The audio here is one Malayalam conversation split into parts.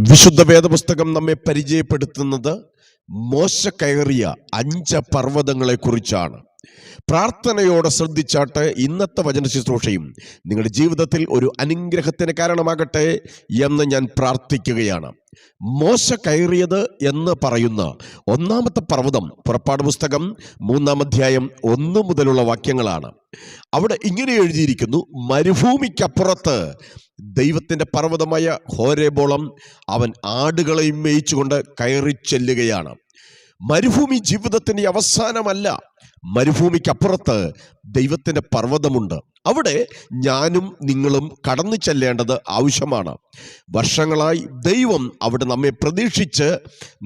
വിശുദ്ധ വേദപുസ്തകം നമ്മെ പരിചയപ്പെടുത്തുന്നത് മോശ കയറിയ 5 പർവ്വതങ്ങളെ കുറിച്ചാണ്. പ്രാർത്ഥനയോടെ ശ്രദ്ധിച്ചാട്ടെ ഇന്നത്തെ വചന ശുശ്രൂഷയും നിങ്ങളുടെ ജീവിതത്തിൽ ഒരു അനുഗ്രഹത്തിന് കാരണമാകട്ടെ എന്ന് ഞാൻ പ്രാർത്ഥിക്കുകയാണ്. മോശ കയറിയത് എന്ന് പറയുന്ന ഒന്നാമത്തെ പർവ്വതം പുറപ്പാട് പുസ്തകം 3-ാം അധ്യായം 1 മുതലുള്ള വാക്യങ്ങളാണ്. അവിടെ ഇങ്ങനെ എഴുതിയിരിക്കുന്നു: മരുഭൂമിക്കപ്പുറത്ത് ദൈവത്തിന്റെ പർവ്വതമായ ഹോരേബോളം അവൻ ആടുകളെയും മേയിച്ചുകൊണ്ട് കയറി ചെല്ലുകയാണ്. മരുഭൂമി ജീവിതത്തിന്റെ അവസാനമല്ല. മരുഭൂമിക്കപ്പുറത്ത് ദൈവത്തിന്റെ പർവ്വതമുണ്ട്. അവിടെ ഞാനും നിങ്ങളും കടന്നു ചെല്ലേണ്ടത് ആവശ്യമാണ്. വർഷങ്ങളായി ദൈവം അവിടെ നമ്മെ പ്രതീക്ഷിച്ച്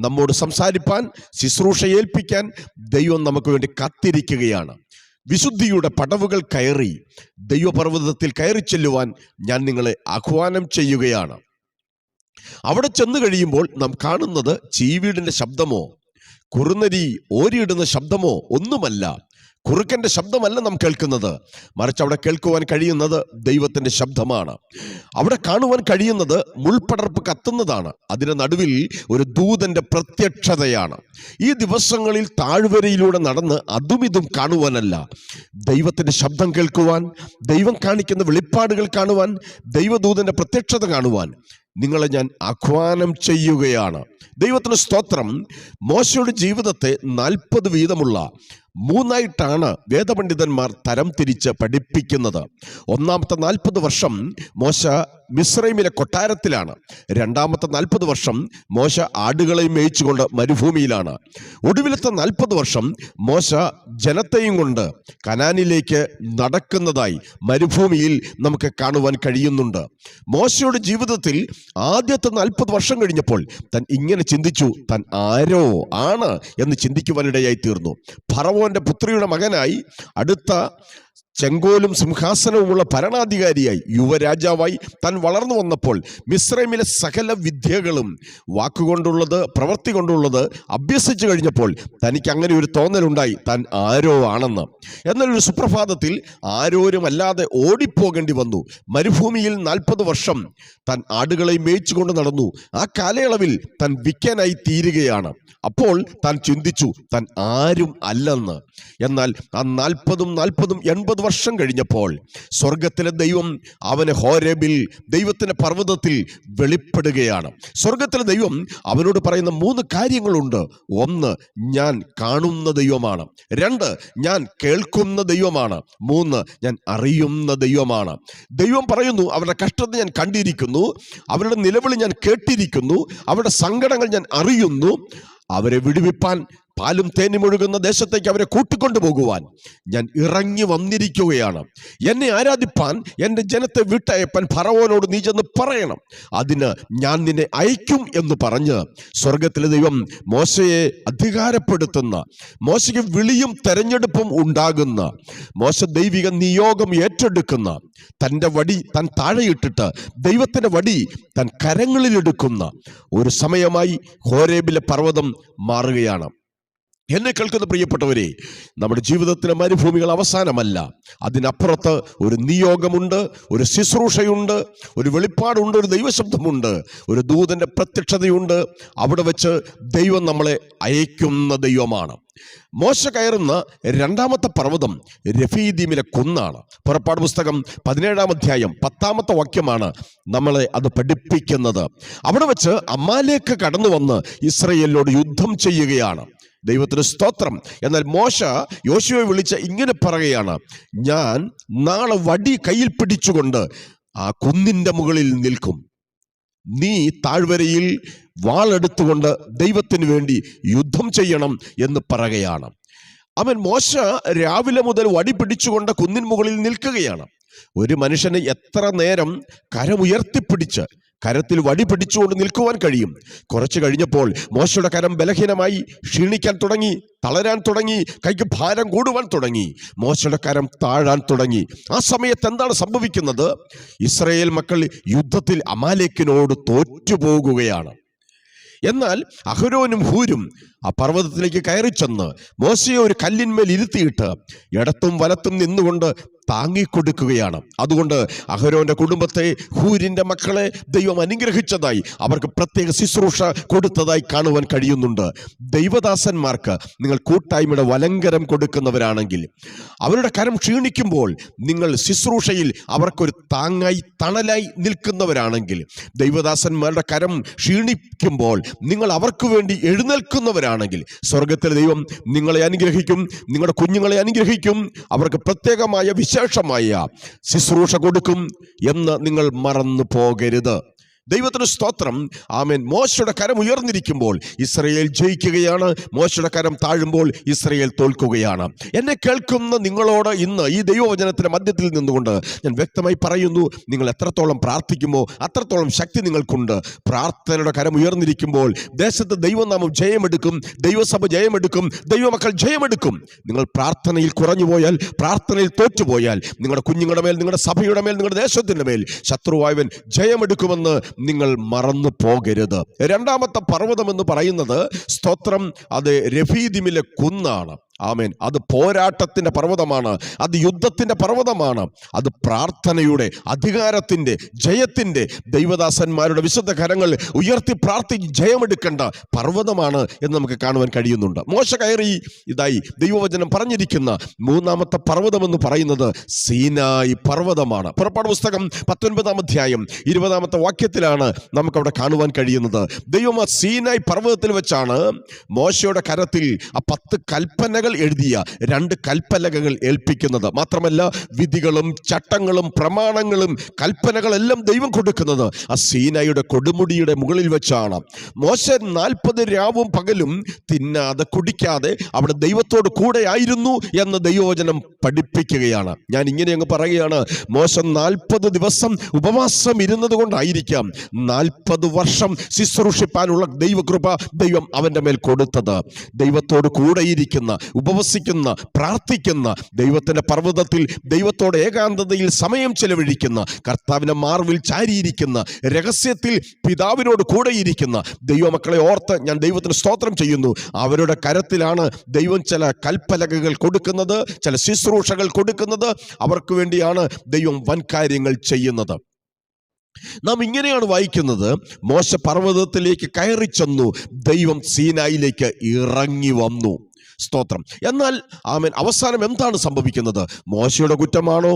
നമ്മോട് സംസാരിപ്പാൻ, ശുശ്രൂഷ ഏൽപ്പിക്കാൻ ദൈവം നമുക്ക് വേണ്ടി കാത്തിരിക്കുകയാണ്. വിശുദ്ധിയുടെ പടവുകൾ കയറി ദൈവപർവ്വതത്തിൽ കയറി ചെല്ലുവാൻ ഞാൻ നിങ്ങളെ ആഹ്വാനം ചെയ്യുകയാണ്. അവിടെ ചെന്ന് കഴിയുമ്പോൾ നാം കാണുന്നത് ചീവീടിന്റെ ശബ്ദമോ കുറുനരി ഓരിയിടുന്ന ശബ്ദമോ ഒന്നുമല്ല. കുറുക്കന്റെ ശബ്ദമല്ല നാം കേൾക്കുന്നത്, മറിച്ച് അവിടെ കേൾക്കുവാൻ കഴിയുന്നത് ദൈവത്തിന്റെ ശബ്ദമാണ്. അവിടെ കാണുവാൻ കഴിയുന്നത് മുൾപടർപ്പ് കത്തുന്നതാണ്. അതിന് നടുവിൽ ഒരു ദൂതന്റെ പ്രത്യക്ഷതയാണ്. ഈ ദിവസങ്ങളിൽ താഴ്വരയിലൂടെ നടന്ന് അതും ഇതും കാണുവാനല്ല, ദൈവത്തിന്റെ ശബ്ദം കേൾക്കുവാൻ, ദൈവം കാണിക്കുന്ന വെളിപ്പാടുകൾ കാണുവാൻ, ദൈവദൂതന്റെ പ്രത്യക്ഷത കാണുവാൻ നിങ്ങളെ ഞാൻ ആഹ്വാനം ചെയ്യുകയാണ്. ദൈവത്തിന് സ്തോത്രം. മോശയുടെ ജീവിതത്തെ 40 വീതമുള്ള 3ആയിട്ടാണ് വേദപണ്ഡിതന്മാർ തരം തിരിച്ച് പഠിപ്പിക്കുന്നത്. ഒന്നാമത്തെ 40 വർഷം മോശ മിസ്രൈമിലെ കൊട്ടാരത്തിലാണ്. രണ്ടാമത്തെ 40 വർഷം മോശ ആടുകളെ മേയിച്ചുകൊണ്ട് മരുഭൂമിയിലാണ്. ഒടുവിലത്തെ 40 വർഷം മോശ ജനത്തെയും കൊണ്ട് കനാനിലേക്ക് നടക്കുന്നതായി മരുഭൂമിയിൽ നമുക്ക് കാണുവാൻ കഴിയുന്നുണ്ട്. മോശയുടെ ജീവിതത്തിൽ ആദ്യത്തെ 40 വർഷം കഴിഞ്ഞപ്പോൾ താൻ ഇങ്ങനെ ചിന്തിച്ചു: താൻ ആരോ ആണ് എന്ന് ചിന്തിക്കുവാനിടയായി തീർന്നു. ഫറവോന്റെ പുത്രിയുടെ മകനായി, അടുത്ത ചെങ്കോലും സിംഹാസനവുമുള്ള ഭരണാധികാരിയായി, യുവരാജാവായി താൻ വളർന്നു വന്നപ്പോൾ മിസ്രൈമിലെ സകല വിദ്യകളും വാക്കുകൊണ്ടുള്ളത് പ്രവൃത്തി കൊണ്ടുള്ളത് അഭ്യസിച്ചു കഴിഞ്ഞപ്പോൾ തനിക്ക് അങ്ങനെ ഒരു തോന്നലുണ്ടായി, താൻ ആരോ ആണെന്ന്. എന്നാൽ ഒരു സുപ്രഭാതത്തിൽ ആരോരുമല്ലാതെ ഓടിപ്പോകേണ്ടി വന്നു. മരുഭൂമിയിൽ 40 വർഷം താൻ ആടുകളെ മേയിച്ചുകൊണ്ട് നടന്നു. ആ കാലയളവിൽ താൻ വിക്കനായി തീരുകയാണ്. അപ്പോൾ താൻ ചിന്തിച്ചു, താൻ ആരും അല്ലെന്ന്. എന്നാൽ ആ 40 80 വർഷം കഴിഞ്ഞപ്പോൾ സ്വർഗത്തിലെ ദൈവം അവന് ഹോരേബിൽ ദൈവത്തിന്റെ പർവ്വതത്തിൽ വെളിപ്പെടുകയാണ്. സ്വർഗത്തിലെ ദൈവം അവനോട് പറയുന്ന 3 കാര്യങ്ങളുണ്ട്. 1, ഞാൻ കാണുന്ന ദൈവമാണ്. 2, ഞാൻ കേൾക്കുന്ന ദൈവമാണ്. 3, ഞാൻ അറിയുന്ന ദൈവമാണ്. ദൈവം പറയുന്നു, അവരുടെ കഷ്ടത ഞാൻ കണ്ടിരിക്കുന്നു, അവരുടെ നിലവിളി ഞാൻ കേട്ടിരിക്കുന്നു, അവരുടെ സങ്കടങ്ങൾ ഞാൻ അറിയുന്നു. അവരെ വിടുവിപ്പാൻ, പാലും തേനും ഒഴുകുന്ന ദേശത്തേക്ക് അവരെ കൂട്ടിക്കൊണ്ടുപോകുവാൻ ഞാൻ ഇറങ്ങി വന്നിരിക്കുകയാണ്. എന്നെ ആരാധിപ്പാൻ എൻ്റെ ജനത്തെ വിട്ടയപ്പാൻ ഫറവോനോട് നീ ചെന്ന് പറയണം, അതിന് ഞാൻ നിന്നെ അയക്കും എന്ന് പറഞ്ഞ് സ്വർഗത്തിലെ ദൈവം മോശയെ അധികാരപ്പെടുത്തുന്ന, മോശയ്ക്ക് വിളിയും തെരഞ്ഞെടുപ്പും ഉണ്ടാകുന്ന, മോശ ദൈവിക നിയോഗം ഏറ്റെടുക്കുന്ന, തൻ്റെ വടി താൻ താഴെയിട്ടിട്ട് ദൈവത്തിൻ്റെ വടി താൻ കരങ്ങളിലെടുക്കുന്ന ഒരു സമയമായി ഹോരേബിലെ പർവ്വതം മാറുകയാണ്. എന്നെ കേൾക്കുന്ന പ്രിയപ്പെട്ടവരെ, നമ്മുടെ ജീവിതത്തിലെ മരുഭൂമികൾ അവസാനമല്ല. അതിനപ്പുറത്ത് ഒരു നിയോഗമുണ്ട്, ഒരു ശുശ്രൂഷയുണ്ട്, ഒരു വെളിപ്പാടുണ്ട്, ഒരു ദൈവശബ്ദമുണ്ട്, ഒരു ദൂതന്റെ പ്രത്യക്ഷതയുണ്ട്. അവിടെ വെച്ച് ദൈവം നമ്മളെ അയക്കുന്ന ദൈവമാണ്. മോശ കയറുന്ന 2ാമത്തെ പർവ്വതം രഫീദീമിലെ കുന്നാണ്. പുറപ്പാട് പുസ്തകം 17-ാം അധ്യായം 10-ാമത്തെ വാക്യമാണ് നമ്മളെ അത് പഠിപ്പിക്കുന്നത്. അവിടെ വെച്ച് അമാലേക്ക് കടന്നു വന്ന് ഇസ്രായേലിനോട് യുദ്ധം ചെയ്യുകയാണ്. ദൈവത്തിന് സ്തോത്രം. എന്നാൽ മോശ യോശുവയെ വിളിച്ച് ഇങ്ങനെ പറയുകയാണ്: ഞാൻ നാളെ വടി കയ്യിൽ പിടിച്ചുകൊണ്ട് ആ കുന്നിൻ്റെ മുകളിൽ നിൽക്കും, നീ താഴ്വരയിൽ വാളെടുത്തുകൊണ്ട് ദൈവത്തിന് വേണ്ടി യുദ്ധം ചെയ്യണം എന്ന് പറയുകയാണ്. അവൻ മോശ രാവിലെ മുതൽ വടി പിടിച്ചുകൊണ്ട് കുന്നിൻ മുകളിൽ നിൽക്കുകയാണ്. ഒരു മനുഷ്യന് എത്ര നേരം കരമുയർത്തിപ്പിടിച്ച് കരത്തിൽ വടി പിടിച്ചുകൊണ്ട് നിൽക്കുവാൻ കഴിയും? കുറച്ച് കഴിഞ്ഞപ്പോൾ മോശയുടെ കരം ബലഹീനമായി, ക്ഷീണിക്കാൻ തുടങ്ങി, തളരാൻ തുടങ്ങി, കൈക്ക് ഭാരം കൂടുവാൻ തുടങ്ങി, മോശയുടെ കരം താഴാൻ തുടങ്ങി. ആ സമയത്ത് എന്താണ് സംഭവിക്കുന്നത്? ഇസ്രായേൽ മക്കൾ യുദ്ധത്തിൽ അമാലേക്കിനോട് തോറ്റുപോകുകയാണ്. എന്നാൽ അഹരോനും ഹൂരും ആ പർവ്വതത്തിലേക്ക് കയറി ചെന്ന് മോശയെ ഒരു കല്ലിന്മേൽ ഇരുത്തിയിട്ട് ഇടത്തും വലത്തും നിന്നുകൊണ്ട് താങ്ങിക്കൊടുക്കുകയാണ്. അതുകൊണ്ട് അഹരോന്റെ കുടുംബത്തെ, ഹൂരിന്റെ മക്കളെ ദൈവം അനുഗ്രഹിച്ചതായി, അവർക്ക് പ്രത്യേക ശുശ്രൂഷ കൊടുത്തതായി കാണുവാൻ കഴിയുന്നുണ്ട്. ദൈവദാസന്മാർക്ക് നിങ്ങൾ കൂട്ടായ്മയുടെ വലങ്കരം കൊടുക്കുന്നവരാണെങ്കിൽ, അവരുടെ കരം ക്ഷീണിക്കുമ്പോൾ നിങ്ങൾ ശുശ്രൂഷയിൽ അവർക്കൊരു താങ്ങായി തണലായി നിൽക്കുന്നവരാണെങ്കിൽ, ദൈവദാസന്മാരുടെ കരം ക്ഷീണിക്കുമ്പോൾ നിങ്ങൾ അവർക്ക് വേണ്ടി എഴുന്നേൽക്കുന്നവരാണെങ്കിൽ, സ്വർഗത്തിലെ ദൈവം നിങ്ങളെ അനുഗ്രഹിക്കും, നിങ്ങളുടെ കുഞ്ഞുങ്ങളെ അനുഗ്രഹിക്കും, അവർക്ക് പ്രത്യേകമായ വിശേഷമായ ശുശ്രൂഷ കൊടുക്കും എന്ന് നിങ്ങൾ മറന്നു പോകരുത്. ദൈവത്തിന് സ്തോത്രം. ആമേൻ. മോശയുടെ കരം ഉയർന്നിരിക്കുമ്പോൾ ഇസ്രയേൽ ജയിക്കുകയാണ്. മോശയുടെ കരം താഴുമ്പോൾ ഇസ്രയേൽ തോൽക്കുകയാണ്. എന്നെ കേൾക്കുന്ന നിങ്ങളോട് ഇന്ന് ഈ ദൈവവചനത്തിന്റെ മധ്യത്തിൽ നിന്നുകൊണ്ട് ഞാൻ വ്യക്തമായി പറയുന്നു, നിങ്ങൾ എത്രത്തോളം പ്രാർത്ഥിക്കുമോ അത്രത്തോളം ശക്തി നിങ്ങൾക്കുണ്ട്. പ്രാർത്ഥനയുടെ കരം ഉയർന്നിരിക്കുമ്പോൾ ദേശത്ത് ദൈവനാമം ജയമെടുക്കും, ദൈവസഭ ജയമെടുക്കും, ദൈവമക്കൾ ജയമെടുക്കും. നിങ്ങൾ പ്രാർത്ഥനയിൽ കുറഞ്ഞുപോയാൽ, പ്രാർത്ഥനയിൽ തോറ്റുപോയാൽ, നിങ്ങളുടെ കുഞ്ഞുങ്ങളുടെ മേൽ, നിങ്ങളുടെ സഭയുടെ മേൽ, നിങ്ങളുടെ ദേശത്തിന്റെ മേൽ ശത്രുവായവൻ ജയമെടുക്കുമെന്ന് നിങ്ങൾ മറന്നു പോകരുത്. രണ്ടാമത്തെ പർവ്വതം എന്ന് പറയുന്നത്, സ്തോത്രം, അത് രഫീദിമിലെ കുന്നാണ്. ആമേൻ. അത് പോരാട്ടത്തിന്റെ പർവ്വതമാണ്, അത് യുദ്ധത്തിന്റെ പർവ്വതമാണ്, അത് പ്രാർത്ഥനയുടെ, അധികാരത്തിന്റെ, ജയത്തിന്റെ, ദൈവദാസന്മാരുടെ വിശുദ്ധ കരങ്ങൾ ഉയർത്തി പ്രാർത്ഥിച്ച് ജയമെടുക്കേണ്ട പർവ്വതമാണ് എന്ന് നമുക്ക് കാണുവാൻ കഴിയുന്നുണ്ട്. മോശ കയറി ഇതായി ദൈവവചനം പറഞ്ഞിരിക്കുന്ന മൂന്നാമത്തെ പർവ്വതം എന്ന് പറയുന്നത് സീനായി പർവ്വതമാണ്. പുറപ്പാട് പുസ്തകം 19-ാം അധ്യായം 20-ാമത്തെ വാക്യത്തിലാണ് നമുക്കവിടെ കാണുവാൻ കഴിയുന്നത്. ദൈവം ആ സീനായി പർവ്വതത്തിൽ വെച്ചാണ് മോശയുടെ കരത്തിൽ ആ 10 കൽപ്പനകൾ എഴുതിയ 2 കൽപ്പലകകൾ ഏൽപ്പിക്കുന്നത്. മാത്രമല്ല, വിധികളും ചട്ടങ്ങളും പ്രമാണങ്ങളും കൽപ്പനകളെല്ലാം ദൈവം കൊടുക്കുന്നത് ആ സീനായുടെ കൊടുമുടിയുടെ മുകളിൽ വെച്ചാണ്. മോശ 40 രാവും പകലും തിന്നാതെ കുടിക്കാതെ അവിടെ ദൈവത്തോട് കൂടെ ആയിരുന്നു എന്ന് ദൈവവചനം പഠിപ്പിക്കുകയാണ്. ഞാൻ ഇങ്ങനെ അങ്ങ് പറയുകയാണ്, മോശ 40 ദിവസം ഉപവാസം ഇരുന്നത് കൊണ്ടായിരിക്കാം 40 വർഷം ശുശ്രൂഷിപ്പാനുള്ള ദൈവകൃപ ദൈവം അവന്റെ മേൽ കൊടുത്തത്. ദൈവത്തോട് കൂടെയിരിക്കുന്ന, ഉപവസിക്കുന്ന, പ്രാർത്ഥിക്കുന്ന, ദൈവത്തിന്റെ പർവ്വതത്തിൽ ദൈവത്തോട് ഏകാന്തതയിൽ സമയം ചെലവഴിക്കുന്ന, കർത്താവിന്റെ മാർവിൽ ചാരിയിരിക്കുന്ന, രഹസ്യത്തിൽ പിതാവിനോട് കൂടെയിരിക്കുന്ന ദൈവമക്കളെ ഓർത്ത് ഞാൻ ദൈവത്തിന് സ്തോത്രം ചെയ്യുന്നു. അവരുടെ കരത്തിലാണ് ദൈവം ചില കൽപ്പലകകൾ കൊടുക്കുന്നത്, ചില ശുശ്രൂഷകൾ കൊടുക്കുന്നത്. അവർക്ക് വേണ്ടിയാണ് ദൈവം വൻകാര്യങ്ങൾ ചെയ്യുന്നത്. നാം ഇങ്ങനെയാണ് വായിക്കുന്നത്, മോശ പർവ്വതത്തിലേക്ക് കയറി ചെന്നു, ദൈവം സീനായിലേക്ക് ഇറങ്ങി വന്നു. സ്തോത്രം. എന്നാൽ ആമേൻ, അവസാനം എന്താണ് സംഭവിക്കുന്നത്? മോശയുടെ കുറ്റമാണോ?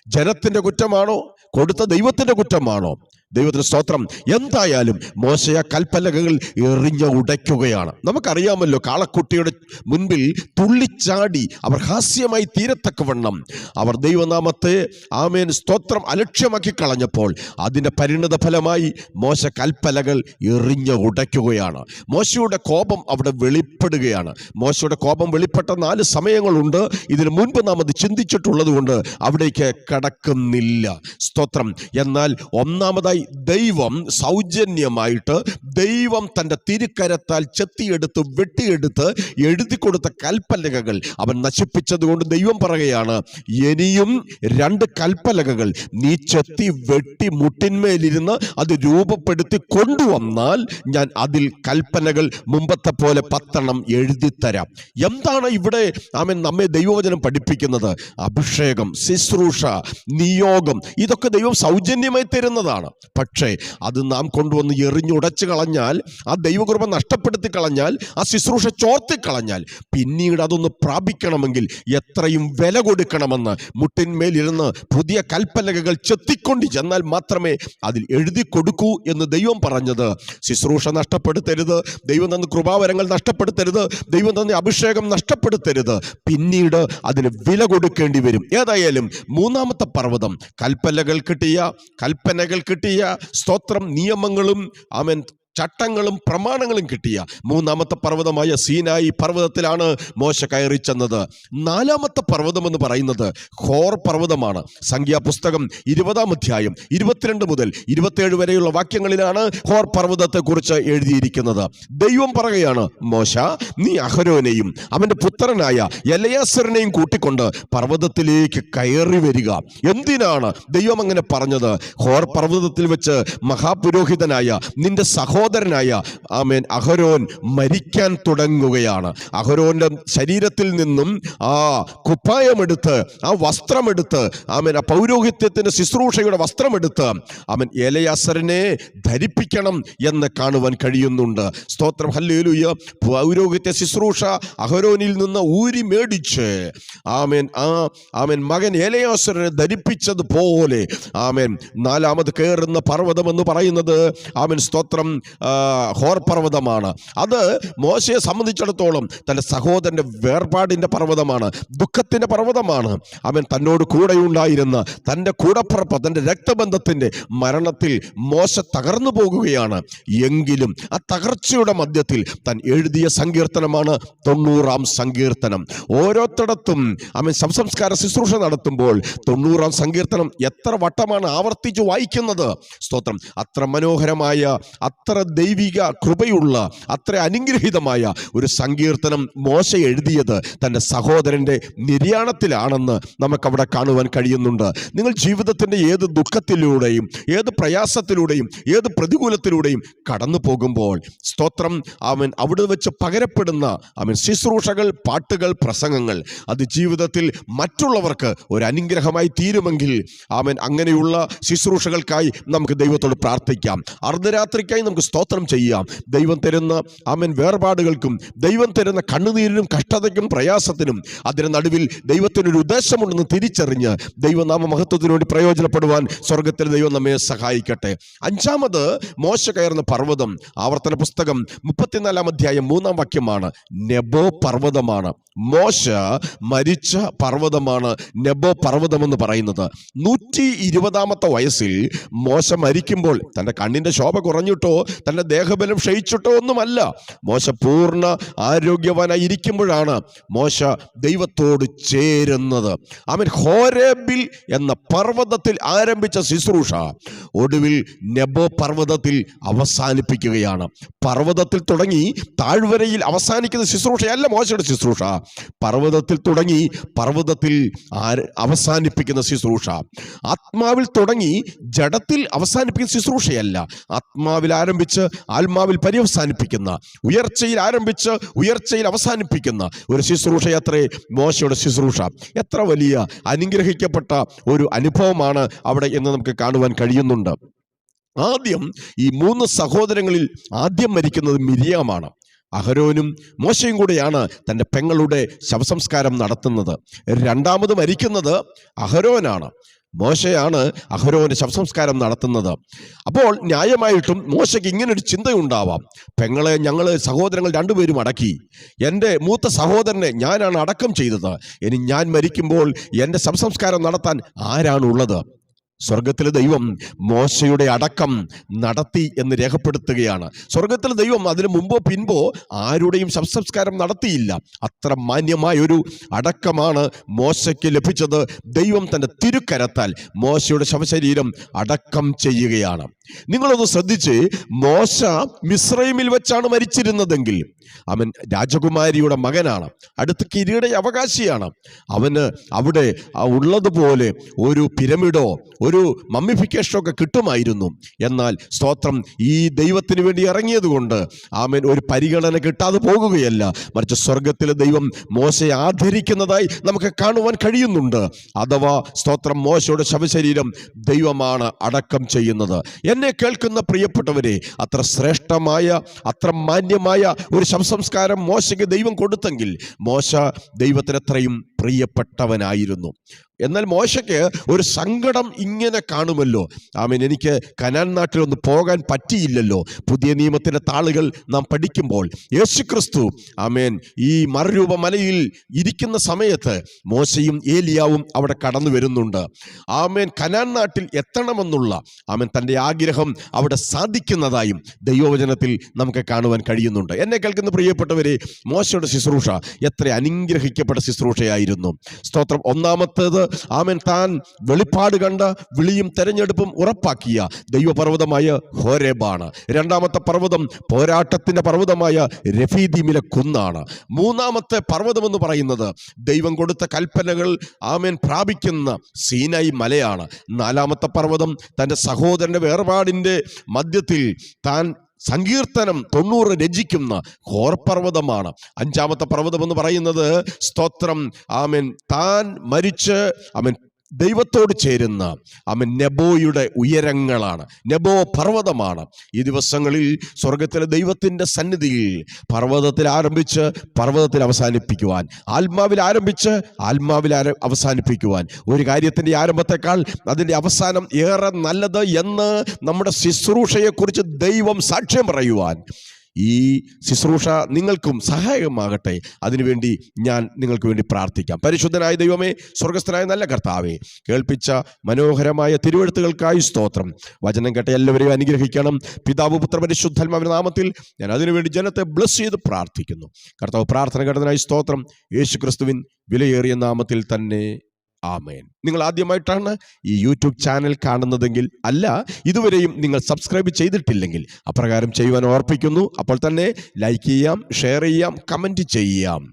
ജനത്തിന്റെ കുറ്റമാണോ? കൊടുത്ത ദൈവത്തിന്റെ കുറ്റമാണോ? ദൈവത്തിന് സ്തോത്രം. എന്തായാലും മോശ കൽപ്പലകകൾ എറിഞ്ഞ ഉടയ്ക്കുകയാണ്. നമുക്കറിയാമല്ലോ, കാളക്കുട്ടിയുടെ മുൻപിൽ തുള്ളിച്ചാടി അവർ ഹാസ്യമായി തീരത്തക്കവണ്ണം അവർ ദൈവനാമത്തെ, ആമേൻ, സ്തോത്രം, അലക്ഷ്യമാക്കി കളഞ്ഞപ്പോൾ അതിൻ്റെ പരിണിത ഫലമായി മോശ കൽപ്പലകൾ എറിഞ്ഞ ഉടയ്ക്കുകയാണ്. മോശയുടെ കോപം അവിടെ വെളിപ്പെടുകയാണ്. മോശയുടെ കോപം വെളിപ്പെട്ട 4 സമയങ്ങളുണ്ട്. ഇതിനു മുൻപ് നാം അത് ചിന്തിച്ചിട്ടുള്ളത് കൊണ്ട് അവിടേക്ക് കടക്കുന്നില്ല. സ്തോത്രം. എന്നാൽ ഒന്നാമതായി ദൈവം സൗജന്യമായിട്ട് ദൈവം തൻ്റെ തിരുക്കരത്താൽ ചെത്തിയെടുത്ത് വെട്ടിയെടുത്ത് എഴുതി കൊടുത്ത കൽപ്പലകകൾ അവൻ നശിപ്പിച്ചതുകൊണ്ട് ദൈവം പറയുകയാണ്, ഇനിയും 2 കൽപ്പലകകൾ നീ ചെത്തി വെട്ടി മുട്ടിന്മേലിരുന്ന് അത് രൂപപ്പെടുത്തി കൊണ്ടുവന്നാൽ ഞാൻ അതിൽ കൽപ്പനകൾ മുമ്പത്തെ പോലെ 10 എഴുതിത്തരാം. എന്താണ് ഇവിടെ ആമേൻ നമ്മെ ദൈവവചനം പഠിപ്പിക്കുന്നത്? അഭിഷേകം, ശുശ്രൂഷ, നിയോഗം, ഇതൊക്കെ ദൈവം സൗജന്യമായി തരുന്നതാണ്. പക്ഷേ അത് നാം കൊണ്ടുവന്ന് എറിഞ്ഞുടച്ച് കളഞ്ഞാൽ, ആ ദൈവകൃപ നഷ്ടപ്പെടുത്തി കളഞ്ഞാൽ, ആ ശുശ്രൂഷ ചോർത്തിക്കളഞ്ഞാൽ, പിന്നീട് അതൊന്ന് പ്രാപിക്കണമെങ്കിൽ എത്രയും വില കൊടുക്കണമെന്ന് മുട്ടിന്മേലിരുന്ന് പുതിയ കൽപ്പലകകൾ ചെത്തിക്കൊണ്ട് ചെന്നാൽ മാത്രമേ അതിൽ എഴുതി കൊടുക്കൂ എന്ന് ദൈവം പറഞ്ഞത്. ശുശ്രൂഷ നഷ്ടപ്പെടുത്തരുത്, ദൈവം തന്ന കൃപാവരങ്ങൾ നഷ്ടപ്പെടുത്തരുത്, ദൈവം തന്ന അഭിഷേകം നഷ്ടപ്പെടുത്തരുത്. പിന്നീട് അതിന് വില കൊടുക്കേണ്ടി വരും. ഏതായാലും മൂന്നാമത്തെ പർവ്വതം കൽപ്പനകൾ കിട്ടിയ സ്തോത്രം, നിയമങ്ങളും ആമേൻ ചട്ടങ്ങളും പ്രമാണങ്ങളും കിട്ടിയ മൂന്നാമത്തെ പർവ്വതമായ സീനായി പർവ്വതത്തിലാണ് മോശ കയറി ചെന്നത്. 4-ാമത്തെ പർവ്വതം എന്ന് പറയുന്നത് ഹോർ പർവ്വതമാണ്. സംഖ്യാപുസ്തകം 20-ാം അധ്യായം 22 മുതൽ 27 വരെയുള്ള വാക്യങ്ങളിലാണ് ഹോർ പർവ്വതത്തെക്കുറിച്ച് എഴുതിയിരിക്കുന്നത്. ദൈവം പറയുകയാണ്, മോശ, നീ അഹരോനെയും അവന്റെ പുത്രനായ എലയാസറിനെയും കൂട്ടിക്കൊണ്ട് പർവ്വതത്തിലേക്ക് കയറി വരിക. എന്തിനാണ് ദൈവം അങ്ങനെ പറഞ്ഞത്? ഹോർ പർവ്വതത്തിൽ വെച്ച് മഹാപുരോഹിതനായ നിന്റെ സഹോദരൻ സഹോദരനായ അഹരോൻ മരിക്കാൻ തുടങ്ങുകയാണ്. അഹരോന്റെ ശരീരത്തിൽ നിന്നും ആ കുപ്പായമെടുത്ത്, ആ വസ്ത്രമെടുത്ത്, ആ പൗരോഹിത്യത്തിന്റെ ശുശ്രൂഷയുടെ വസ്ത്രമെടുത്ത് എലയാസറിനെ ധരിപ്പിക്കണം എന്ന് കാണുവാൻ കഴിയുന്നുണ്ട്. സ്തോത്രം, ഹല്ലേലൂയ. പൗരോഹിത്യ ശുശ്രൂഷ അഹരോനിൽ നിന്ന് ഊരി മേടിച്ച് മകൻ എലയാസറിനെ ധരിപ്പിച്ചതുപോലെ നാലാമത് കയറുന്ന പർവ്വതം എന്ന് പറയുന്നത് സ്തോത്രം ഹോർ പർവ്വതമാണ്. അത് മോശയെ സംബന്ധിച്ചിടത്തോളം തൻ്റെ സഹോദരന്റെ വേർപാടിന്റെ പർവ്വതമാണ്, ദുഃഖത്തിന്റെ പർവ്വതമാണ്. തന്നോട് കൂടെയുണ്ടായിരുന്ന തൻ്റെ കൂടപ്പുറപ്പ്, തൻ്റെ രക്തബന്ധത്തിന്റെ മരണത്തിൽ മോശ തകർന്നു പോകുകയാണ്. എങ്കിലും ആ തകർച്ചയുടെ മധ്യത്തിൽ താൻ എഴുതിയ സങ്കീർത്തനമാണ് 90-ാം സങ്കീർത്തനം. ഓരോരുത്തടത്തും ശവസംസ്കാര ശുശ്രൂഷ നടത്തുമ്പോൾ 90-ാം സങ്കീർത്തനം എത്ര വട്ടമാണ് ആവർത്തിച്ചു വായിക്കുന്നത്. സ്തോത്രം, അത്ര മനോഹരമായ, അത്ര ദൈവിക കൃപയുള്ള, അത്ര അനുഗ്രഹീതമായ ഒരു സങ്കീർത്തനം മോശ എഴുതിയത് തൻ്റെ സഹോദരൻ്റെ നിര്യാണത്തിലാണെന്ന് നമുക്കവിടെ കാണുവാൻ കഴിയുന്നുണ്ട്. നിങ്ങൾ ജീവിതത്തിൻ്റെ ഏത് ദുഃഖത്തിലൂടെയും, ഏത് പ്രയാസത്തിലൂടെയും, ഏത് പ്രതികൂലത്തിലൂടെയും കടന്നു പോകുമ്പോൾ സ്തോത്രം അവിടെ വെച്ച് പകരപ്പെടുന്ന ശുശ്രൂഷകൾ, പാട്ടുകൾ, പ്രസംഗങ്ങൾ അത് ജീവിതത്തിൽ മറ്റുള്ളവർക്ക് ഒരു അനുഗ്രഹമായി തീരുമെങ്കിൽ അങ്ങനെയുള്ള ശുശ്രൂഷകൾക്കായി നമുക്ക് ദൈവത്തോട് പ്രാർത്ഥിക്കാം. അർദ്ധരാത്രിക്കായി നമുക്ക് സ്തോത്രം ചെയ്യാം. ദൈവം തരുന്ന വേർപാടുകൾക്കും, ദൈവം തരുന്ന കണ്ണുനീരിനും, കഷ്ടതയ്ക്കും, പ്രയാസത്തിനും അതിന് നടുവിൽ ദൈവത്തിനൊരു ഉദ്ദേശമുണ്ടെന്ന് തിരിച്ചറിഞ്ഞ് ദൈവനാമ മഹത്വത്തിനു വേണ്ടി പ്രയോജനപ്പെടുവാൻ സ്വർഗത്തിൽ ദൈവം നമ്മെ സഹായിക്കട്ടെ. 5-ാമത് മോശ കയറുന്ന പർവ്വതം, ആവർത്തന പുസ്തകം 34-ാം അധ്യായം 3-ാം വാക്യമാണ്. നെബോ പർവ്വതമാണ്. മോശ മരിച്ച പർവ്വതമാണ് നെബോ പർവ്വതം എന്ന് പറയുന്നത്. 120-ാമത്തെ വയസ്സിൽ മോശ മരിക്കുമ്പോൾ തൻ്റെ കണ്ണിൻ്റെ ശോഭ കുറഞ്ഞിട്ടോ തൻ്റെ ദേഹബലം ക്ഷയിച്ചിട്ടോ ഒന്നുമല്ല. മോശ പൂർണ്ണ ആരോഗ്യവാനായി ഇരിക്കുമ്പോഴാണ് മോശ ദൈവത്തോട് ചേരുന്നത്. ഹോരേബിൽ എന്ന പർവ്വതത്തിൽ ആരംഭിച്ച ശുശ്രൂഷ ഒടുവിൽ നെബോ പർവ്വതത്തിൽ അവസാനിപ്പിക്കുകയാണ്. പർവ്വതത്തിൽ തുടങ്ങി താഴ്വരയിൽ അവസാനിക്കുന്ന ശുശ്രൂഷയല്ല മോശയുടെ ശുശ്രൂഷ. പർവ്വതത്തിൽ തുടങ്ങി പർവ്വതത്തിൽ അവസാനിപ്പിക്കുന്ന ശുശ്രൂഷ. ആത്മാവിൽ തുടങ്ങി ജഡത്തിൽ അവസാനിപ്പിക്കുന്ന ശുശ്രൂഷയല്ല. ആത്മാവിൽ ആരംഭിച്ച് ആത്മാവിൽ പര്യവസാനിപ്പിക്കുന്ന, ഉയർച്ചയിൽ ആരംഭിച്ച് ഉയർച്ചയിൽ അവസാനിപ്പിക്കുന്ന ഒരു ശുശ്രൂഷയത്രേ മോശയുടെ ശുശ്രൂഷ. എത്ര വലിയ അനുഗ്രഹിക്കപ്പെട്ട ഒരു അനുഭവമാണ് അവിടെ എന്ന് നമുക്ക് കാണുവാൻ കഴിയുന്നുണ്ട്. ആദ്യം ഈ 3 സഹോദരങ്ങളിൽ ആദ്യം മരിക്കുന്നത് മിര്യാമാണ്. അഹരോനും മോശയും കൂടെയാണ് തൻ്റെ പെങ്ങളുടെ ശവസംസ്കാരം നടത്തുന്നത്. രണ്ടാമത് മരിക്കുന്നത് അഹരോനാണ്. മോശയാണ് അഹരോന്റെ ശവസംസ്കാരം നടത്തുന്നത്. അപ്പോൾ ന്യായമായിട്ടും മോശയ്ക്ക് ഇങ്ങനൊരു ചിന്തയുണ്ടാവാം, പെങ്ങളെ സഹോദരങ്ങൾ രണ്ടുപേരും അടക്കി, എൻ്റെ മൂത്ത സഹോദരനെ ഞാനാണ് അടക്കം ചെയ്തത്, ഇനി ഞാൻ മരിക്കുമ്പോൾ എൻ്റെ ശവസംസ്കാരം നടത്താൻ ആരാണുള്ളത്? സ്വർഗത്തിലെ ദൈവം മോശയുടെ അടക്കം നടത്തി എന്ന് രേഖപ്പെടുത്തുകയാണ്. സ്വർഗത്തിലെ ദൈവം അതിനു മുമ്പോ പിൻപോ ആരുടെയും ശവസംസ്കാരം നടത്തിയില്ല. അത്ര മാന്യമായൊരു അടക്കമാണ് മോശയ്ക്ക് ലഭിച്ചത്. ദൈവം തൻ്റെ തിരുക്കരത്താൽ മോശയുടെ ശവശരീരം അടക്കം ചെയ്യുകയാണ്. നിങ്ങളൊന്ന് ശ്രദ്ധിച്ച്, മോശ മിസ്രൈമിൽ വെച്ചാണ് മരിച്ചിരുന്നതെങ്കിൽ അവൻ രാജകുമാരിയുടെ മകനാണ്, അടുത്ത കിരീട അവകാശിയാണ്. അവന് അവിടെ ഉള്ളതുപോലെ ഒരു പിരമിഡോ ഒരു മമ്മിഫിക്കേഷനോ ഒക്കെ കിട്ടുമായിരുന്നു. എന്നാൽ സ്തോത്രം, ഈ ദൈവത്തിന് വേണ്ടി ഇറങ്ങിയത് കൊണ്ട് ഒരു പരിഗണന കിട്ടാതെ പോകുകയല്ല, മറിച്ച് സ്വർഗത്തിലെ ദൈവം മോശയെ ആദരിക്കുന്നതായി നമുക്ക് കാണുവാൻ കഴിയുന്നുണ്ട്. അഥവാ സ്തോത്രം, മോശയുടെ ശവശരീരം ദൈവമാണ് അടക്കം ചെയ്യുന്നത്. എന്നെ കേൾക്കുന്ന പ്രിയപ്പെട്ടവരെ, അത്ര ശ്രേഷ്ഠമായ, അത്ര മാന്യമായ ഒരു ശവസംസ്കാരം മോശയ്ക്ക് ദൈവം കൊടുത്തെങ്കിൽ മോശ ദൈവത്തിന് അത്രയും പ്രിയപ്പെട്ടവനായിരുന്നു. എന്നാൽ മോശയ്ക്ക് ഒരു സങ്കടം ഇങ്ങനെ കാണുമല്ലോ, എനിക്ക് കനാൻ നാട്ടിലൊന്ന് പോകാൻ പറ്റിയില്ലല്ലോ. പുതിയ നിയമത്തിൻ്റെ താളുകൾ നാം പഠിക്കുമ്പോൾ യേശുക്രിസ്തു ഈ മറുരൂപ മലയിൽ ഇരിക്കുന്ന സമയത്ത് മോശയും ഏലിയാവും അവിടെ കടന്നു വരുന്നുണ്ട്. കനാൻ നാട്ടിൽ എത്തണമെന്നുള്ള തൻ്റെ ആഗ്രഹം അവിടെ സാധിക്കുന്നതായും ദൈവവചനത്തിൽ നമുക്ക് കാണുവാൻ കഴിയുന്നുണ്ട്. എന്നെ കേൾക്കുന്ന പ്രിയപ്പെട്ടവരെ, മോശയുടെ ശുശ്രൂഷ എത്ര അനുഗ്രഹിക്കപ്പെട്ട ശുശ്രൂഷയായിരുന്നു. സ്തോത്രം. ഒന്നാമത്തേത് താൻ വെളിപ്പാട് കണ്ട വിളിയും തെരഞ്ഞെടുപ്പും ഉറപ്പാക്കിയ ദൈവപർവ്വതമായ ഹോരേബാണ്. രണ്ടാമത്തെ പർവ്വതം പോരാട്ടത്തിന്റെ പർവ്വതമായ രഫീദീമിലെ കുന്നാണ്. മൂന്നാമത്തെ പർവ്വതം എന്ന് പറയുന്നത് ദൈവം കൊടുത്ത കൽപ്പനകൾ പ്രാപിക്കുന്ന സീനായി മലയാണ്. നാലാമത്തെ പർവ്വതം തൻ്റെ സഹോദരന്റെ വേർപാടിന്റെ മധ്യത്തിൽ താൻ സങ്കീർത്തനം 90 രചിക്കുന്ന ഹോർപർവ്വതമാണ്. 5-ാമത്തെ പർവ്വതം എന്ന് പറയുന്നത് സ്തോത്രം ആമേൻ താൻ മരിച്ച് ആമേൻ ദൈവത്തോട് ചേരുന്ന നെബോയുടെ ഉയരങ്ങളാണ്. നെബോ പർവ്വതമാണ്. ഈ ദിവസങ്ങളിൽ സ്വർഗത്തിലെ ദൈവത്തിൻ്റെ സന്നിധിയിൽ പർവ്വതത്തിൽ ആരംഭിച്ച് പർവ്വതത്തിൽ അവസാനിപ്പിക്കുവാൻ, ആത്മാവിൽ ആരംഭിച്ച് ആത്മാവിൽ അവസാനിപ്പിക്കുവാൻ, ഒരു കാര്യത്തിൻ്റെ ആരംഭത്തെക്കാൾ അതിൻ്റെ അവസാനം ഏറെ നല്ലത് എന്ന് നമ്മുടെ ശുശ്രൂഷയെക്കുറിച്ച് ദൈവം സാക്ഷ്യം പറയുവാൻ ഈ ശുശ്രൂഷ നിങ്ങൾക്കും സഹായകമാകട്ടെ. അതിനുവേണ്ടി ഞാൻ നിങ്ങൾക്ക് വേണ്ടി പ്രാർത്ഥിക്കാം. പരിശുദ്ധനായ ദൈവമേ, സ്വർഗസ്ഥനായ നല്ല കർത്താവേ, കേൾപ്പിച്ച മനോഹരമായ തിരുവെഴുത്തുകൾക്കായി സ്തോത്രം. വചനം കേട്ട എല്ലാവരെയും അനുഗ്രഹിക്കണം. പിതാവ് പുത്ര പരിശുദ്ധാത്മാവിന്റെ നാമത്തിൽ ഞാൻ അതിനുവേണ്ടി ജനത്തെ ബ്ലസ് ചെയ്ത് പ്രാർത്ഥിക്കുന്നു. കർത്താവ് പ്രാർത്ഥന കേട്ടതിനായി സ്തോത്രം. യേശുക്രിസ്തുവിൻ വിലയേറിയ നാമത്തിൽ തന്നെ ആമേൻ. നിങ്ങൾ ആദ്യമായിട്ടാണ് ഈ യൂട്യൂബ് ചാനൽ കാണുന്നതെങ്കിൽ, അല്ല ഇതുവരെയും നിങ്ങൾ സബ്സ്ക്രൈബ് ചെയ്തിട്ടില്ലെങ്കിൽ അപ്രകാരം ചെയ്യുവാൻ ഓർപ്പിക്കുന്നു. അപ്പോൾ തന്നെ ലൈക്ക് ചെയ്യാം, ഷെയർ ചെയ്യാം, കമൻറ്റ് ചെയ്യാം.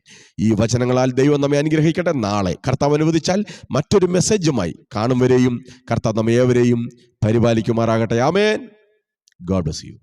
ഈ വചനങ്ങളാൽ ദൈവം നമ്മെ അനുഗ്രഹിക്കട്ടെ. നാളെ കർത്താവ് അനുവദിച്ചാൽ മറ്റൊരു മെസ്സേജുമായി കാണും വരെയും കർത്താവ് നമ്മെ ഏവരെയും പരിപാലിക്കുമാറാകട്ടെ. ആമേൻ. God bless U.